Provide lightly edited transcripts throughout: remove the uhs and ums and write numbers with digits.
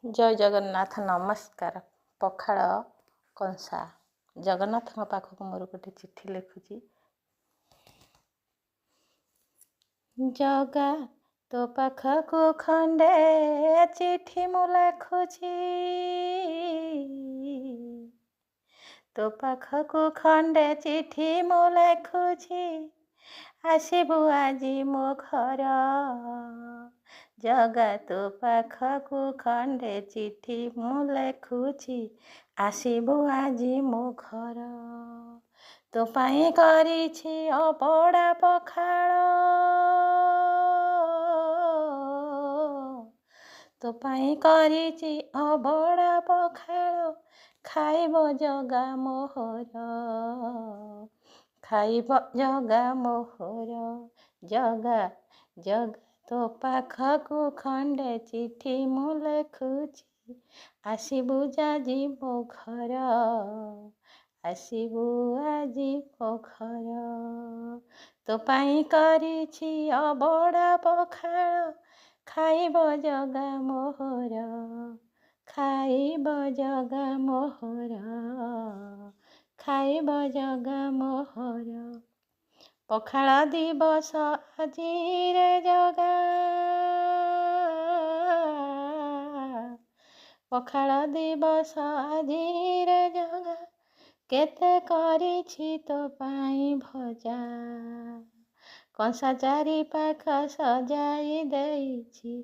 जय जगन्नाथ नमस्कार। पखाड़ कंसा जगन्नाथ पाखक मोर गोटे चिट्ठी लिखुची। जगा तो पाखक खंडे चिट्ठी मु लिखुची, तो पाखक खंडे चिट्ठी मु लिखुची, आसबु आजी मो घर। जगा तो पाखकु खंडे चिट्ठी मु लिखुची, आसबु आजी मो घर। तो पाई करिछि अबड़ा पखाड़, तो पाई करिछि अबड़ा पखाड़, खाइब जगा मोहर, खाइब जगा मोहर। जगा जगा तो पाखकु खंडे चिट्ठी मु लिखुची, आसबु आजी मो घर, आसबु आजी मो घर। तो पाई करिछि अबड़ा पखाड़, खाइब जगा मोहर, खाइब जगा मोहर, खाइब जगा मोहर। पखाड़ दिवस आजी रे जगा, पखाड़ दिवस आजी रे जगा, केते करिछि तो पाई भजा। कंसा चारि पाख सजाई देइछि,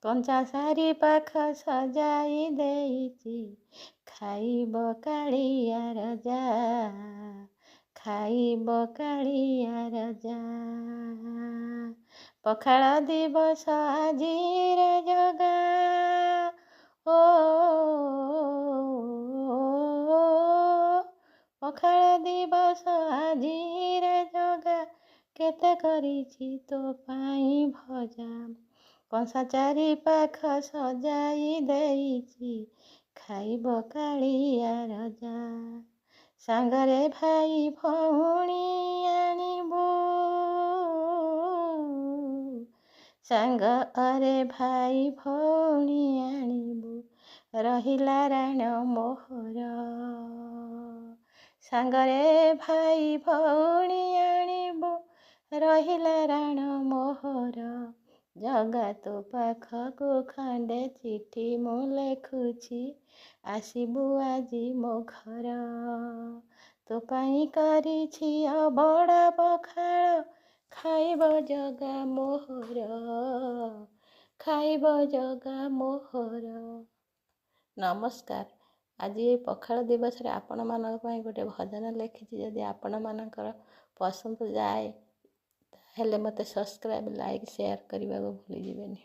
कंसा चारि पाख सजाई देइछि, खाइब कालिया राजा, खाइब कालिया राजा। पखाड़ दिवस आजी रे जगा, ओ पखाड़ दिवस आजी रे जगा, केते करिछि तो पाई भजा। कंसा चारि पाख सजाई देइछि, खाइब कालिया राजा। सांगरे भाई भौणी आनिबु, सांगरे भाई भौणी आनिबु, रहिला राण मोहर। सांगरे भाई भौणी आनिबु, रहिला राण मोहर। जगा तो पाखकु खंडे चिट्ठी मु लिखुची, आसबु आजी मो घर। तो पाई करिछि अबड़ा पखाड़, खाइब जगा मोहर, खाइब जगा मोहर। नमस्कार। आज ये पखाड़ दिवस रे आपण मानक पई गोटे भजन लिखिछि। जदि आपण मानकर पसंद जाए ताहेले मते सब्सक्राइब लाइक शेयर करबा को भूली जिवेनी।